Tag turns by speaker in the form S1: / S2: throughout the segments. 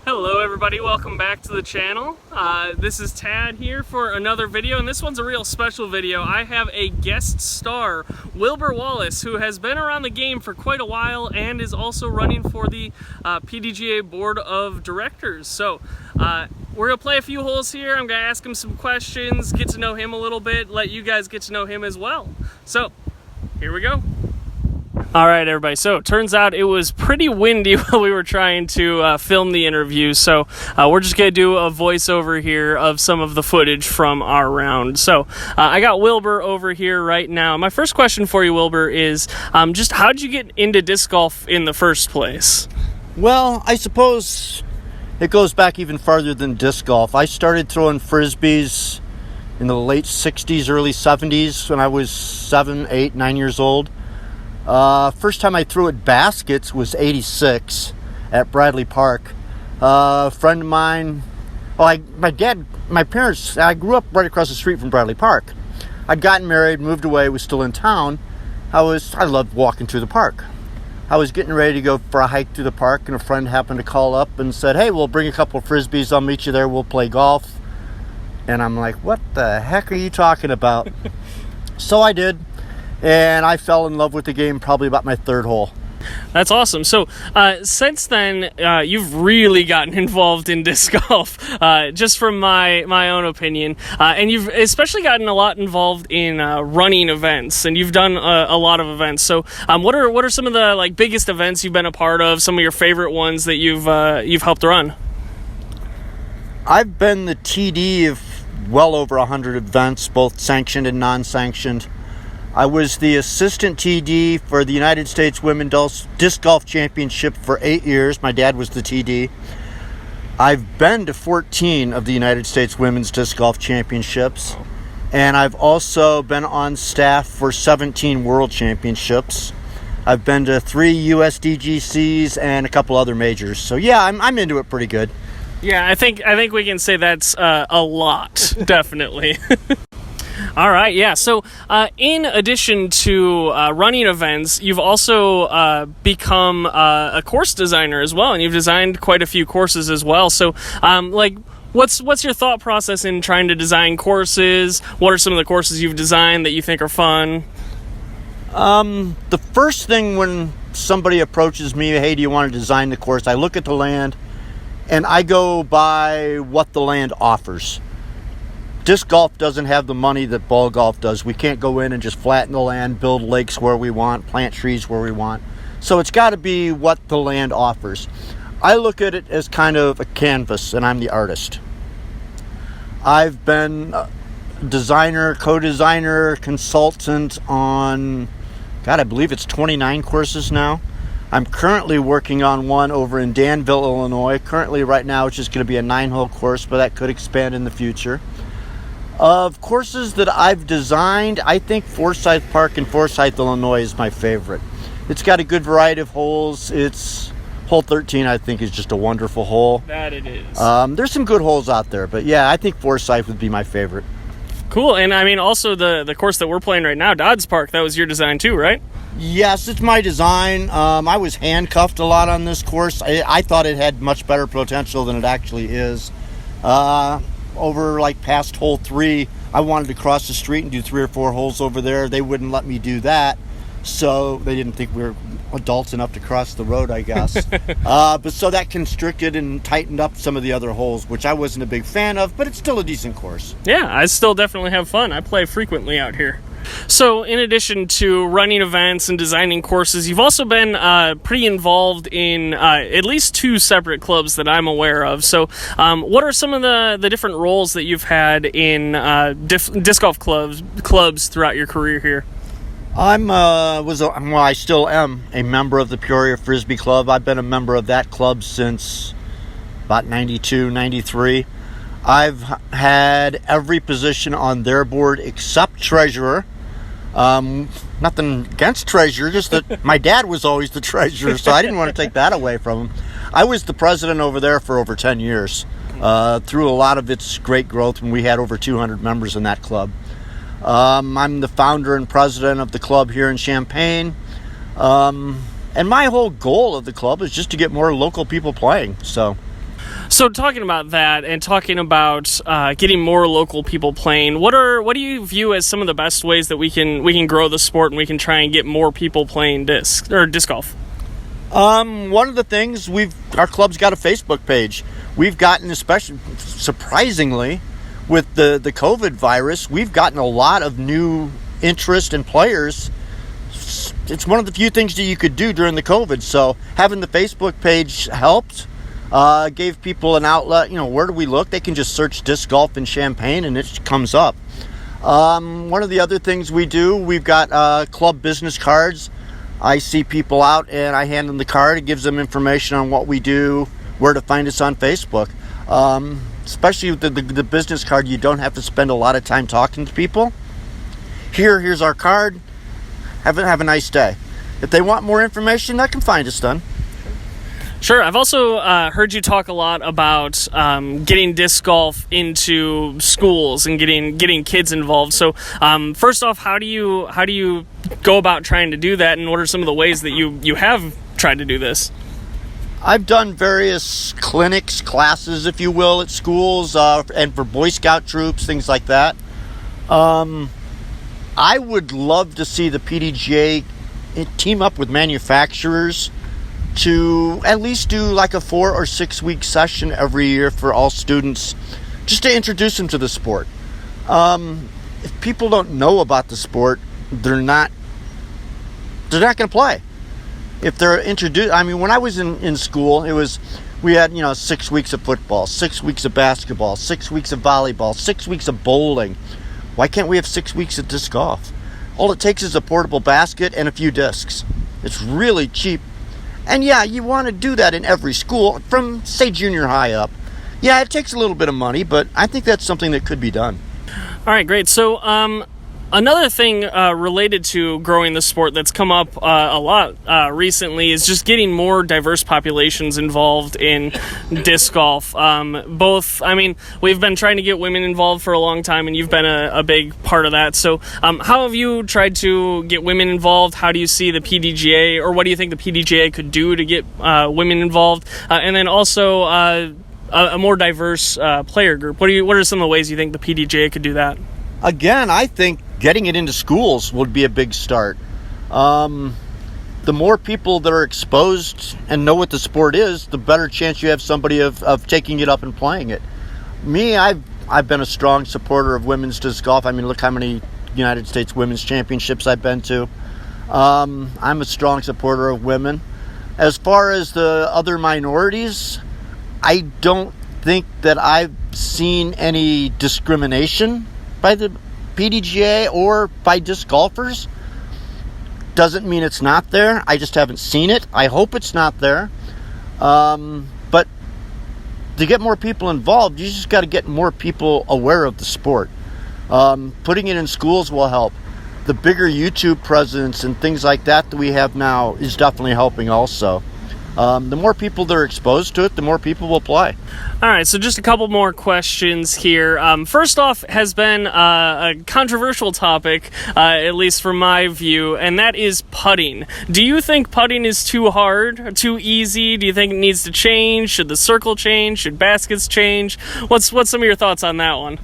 S1: Hello everybody, welcome back to the channel. This is Tad here for another video, and this one's a real special video. I have a guest star, Wilbur Wallis, who has been around the game for quite a while and is also running for the PDGA Board of Directors. So we're going to play a few holes here. I'm going to ask him some questions, get to know him a little bit, let you guys get to know him as well. So here we go. All right, everybody. So it turns out it was pretty windy while we were trying to film the interview. So we're just going to do a voiceover here of some of the footage from our round. So I got Wilbur over here right now. My first question for you, Wilbur, is just how did you get into disc golf in the first place?
S2: Well, I suppose it goes back even farther than disc golf. I started throwing Frisbees in the late 60s, early 70s when I was 7, 8, 9 years old. First time I threw at baskets was 86 at Bradley Park. A friend of mine, I grew up right across the street from Bradley Park. I'd gotten married, moved away, was still in town. I loved walking through the park. I was getting ready to go for a hike through the park, and a friend happened to call up and said, "Hey, we'll bring a couple of Frisbees, I'll meet you there, we'll play golf." And I'm like, what the heck are you talking about? So I did. And I fell in love with the game probably about my third hole.
S1: That's awesome. So since then, you've really gotten involved in disc golf, just from my own opinion. And you've especially gotten a lot involved in running events, and you've done a lot of events. So what are some of the biggest events you've been a part of, some of your favorite ones that you've helped run?
S2: I've been the TD of well over 100 events, both sanctioned and non-sanctioned. I was the assistant TD for the United States Women's Disc Golf Championship for 8 years. My dad was the TD. I've been to 14 of the United States Women's Disc Golf Championships. And I've also been on staff for 17 World Championships. I've been to 3 USDGCs and a couple other majors. So yeah, I'm into it pretty good.
S1: Yeah, I think we can say that's a lot, definitely. All right, yeah. So in addition to running events, you've also become a course designer as well, and you've designed quite a few courses as well. So what's your thought process in trying to design courses? What are some of the courses you've designed that you think are fun?
S2: The first thing when somebody approaches me, "Hey, do you want to design the course?" I look at the land, and I go by what the land offers. Disc golf doesn't have the money that ball golf does. We can't go in and just flatten the land, build lakes where we want, plant trees where we want. So it's got to be what the land offers. I look at it as kind of a canvas, and I'm the artist. I've been a designer, co-designer, consultant on, I believe it's 29 courses now. I'm currently working on one over in Danville, Illinois. Currently, right now, it's just going to be a 9-hole course, but that could expand in the future. Of courses that I've designed, I think Forsyth Park in Forsyth, Illinois is my favorite. It's got a good variety of holes. It's hole 13, I think, is just a wonderful hole.
S1: That it is.
S2: There's some good holes out there, but yeah, I think Forsyth would be my favorite.
S1: Cool, and I mean also the course that we're playing right now, Dodds Park, that was your design too, right?
S2: Yes, it's my design. I was handcuffed a lot on this course. I thought it had much better potential than it actually is. Over past hole 3, I wanted to cross the street and do 3 or 4 holes over there. They wouldn't let me do that, so they didn't think we were adults enough to cross the road, I guess. But so that constricted and tightened up some of the other holes, which I wasn't a big fan of, but it's still a decent course.
S1: Yeah, I still definitely have fun. I play frequently out here. So in addition to running events and designing courses, you've also been pretty involved in at least 2 separate clubs that I'm aware of. So what are some of the different roles that you've had in disc golf clubs throughout your career here?
S2: I still am a member of the Peoria Frisbee Club. I've been a member of that club since about 92, 93. I've had every position on their board except treasurer. Nothing against treasurer, just that my dad was always the treasurer, so I didn't want to take that away from him. I was the president over there for over 10 years, through a lot of its great growth when we had over 200 members in that club. I'm the founder and president of the club here in Champaign. And my whole goal of the club is just to get more local people playing. So
S1: So talking about that and talking about getting more local people playing, what do you view as some of the best ways that we can grow the sport and we can try and get more people playing disc golf?
S2: One of the things our club's got a Facebook page. We've gotten, especially surprisingly, with the COVID virus, we've gotten a lot of new interest in players. It's one of the few things that you could do during the COVID. So having the Facebook page helped. Gave people an outlet. Where do we look? They can just search disc golf in Champaign and it comes up. One of the other things we do, we've got club business cards. I see people out and I hand them the card. It gives them information on what we do, where to find us on Facebook. Especially with the business card, you don't have to spend a lot of time talking to people. Here's our card. Have a nice day. If they want more information, they can find us then.
S1: Sure. I've also heard you talk a lot about getting disc golf into schools and getting kids involved. So first off, how do you go about trying to do that, and what are some of the ways that you have tried to do this?
S2: I've done various clinics, classes, if you will, at schools and for Boy Scout troops, things like that. I would love to see the PDGA team up with manufacturers to at least do like a 4 or 6 week session every year for all students, just to introduce them to the sport. If people don't know about the sport, they're not going to play. If they're introduced, when I was in school, we had 6 weeks of football, 6 weeks of basketball, 6 weeks of volleyball, 6 weeks of bowling. Why can't we have 6 weeks of disc golf? All it takes is a portable basket and a few discs. It's really cheap. And yeah, you want to do that in every school from, say, junior high up. Yeah, it takes a little bit of money, but I think that's something that could be done.
S1: All right, great. So another thing related to growing the sport that's come up a lot recently is just getting more diverse populations involved in disc golf. We've been trying to get women involved for a long time, and you've been a big part of that. So how have you tried to get women involved? How do you see the PDGA, or what do you think the PDGA could do to get women involved? And then also a more diverse player group. What are some of the ways you think the PDGA could do that?
S2: Again, I think getting it into schools would be a big start. The more people that are exposed and know what the sport is, the better chance you have somebody of taking it up and playing it. Me, I've been a strong supporter of women's disc golf. Look how many United States Women's Championships I've been to. I'm a strong supporter of women. As far as the other minorities, I don't think that I've seen any discrimination by the PDGA or by disc golfers. Doesn't mean it's not there. I just haven't seen it. I hope it's not there. But to get more people involved, you just got to get more people aware of the sport. Putting it in schools will help. The bigger YouTube presence and things like that we have now is definitely helping also. The more people that are exposed to it, the more people will play.
S1: All right, so just a couple more questions here. First off, has been a controversial topic, at least from my view, and that is putting. Do you think putting is too hard, too easy? Do you think it needs to change? Should the circle change? Should baskets change? What's some of your thoughts on that one?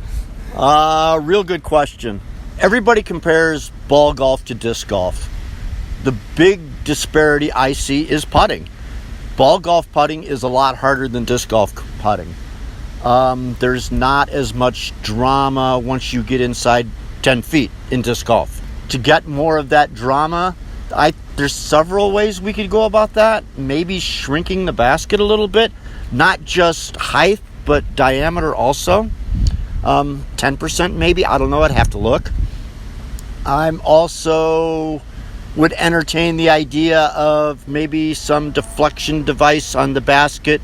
S2: Real good question. Everybody compares ball golf to disc golf. The big disparity I see is putting. Ball golf putting is a lot harder than disc golf putting. There's not as much drama once you get inside 10 feet in disc golf. To get more of that drama, there's several ways we could go about that. Maybe shrinking the basket a little bit, not just height, but diameter also. 10% maybe, I don't know, I'd have to look. I'm also would entertain the idea of maybe some deflection device on the basket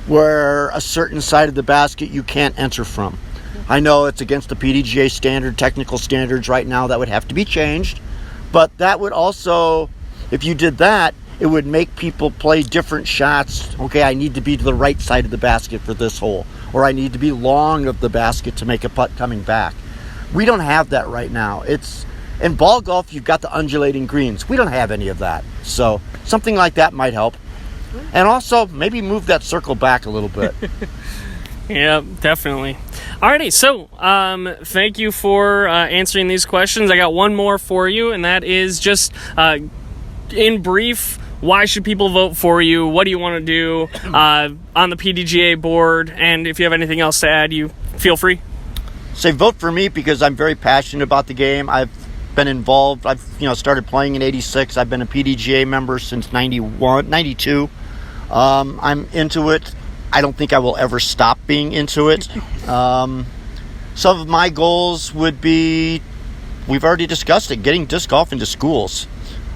S2: where a certain side of the basket you can't enter from. I know it's against the PDGA standard, technical standards right now, that would have to be changed. But that would also, if you did that, it would make people play different shots. Okay, I need to be to the right side of the basket for this hole, or I need to be long of the basket to make a putt coming back. We don't have that right now. In ball golf, you've got the undulating greens. We don't have any of that. So something like that might help. And also, maybe move that circle back a little bit.
S1: Yeah, definitely. Alrighty, so thank you for answering these questions. I got one more for you, and that is just in brief, why should people vote for you? What do you want to do on the PDGA board? And if you have anything else to add, you feel free.
S2: Say vote for me because I'm very passionate about the game. I've been involved. I've started playing in '86. I've been a PDGA member since '92. I'm into it. I don't think I will ever stop being into it. Some of my goals would be, we've already discussed it, getting disc golf into schools.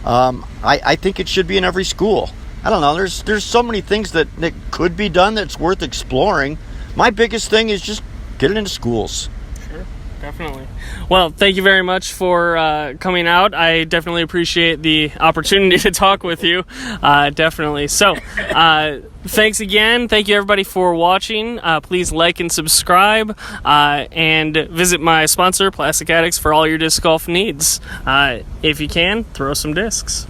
S2: I think it should be in every school. I don't know, there's so many things that could be done that's worth exploring. My biggest thing is just get it into schools.
S1: Sure, definitely. Well, thank you very much for coming out. I definitely appreciate the opportunity to talk with you. Definitely. So, thanks again. Thank you everybody for watching. Please like and subscribe, and visit my sponsor, Plastic Addicts, for all your disc golf needs. If you can, throw some discs.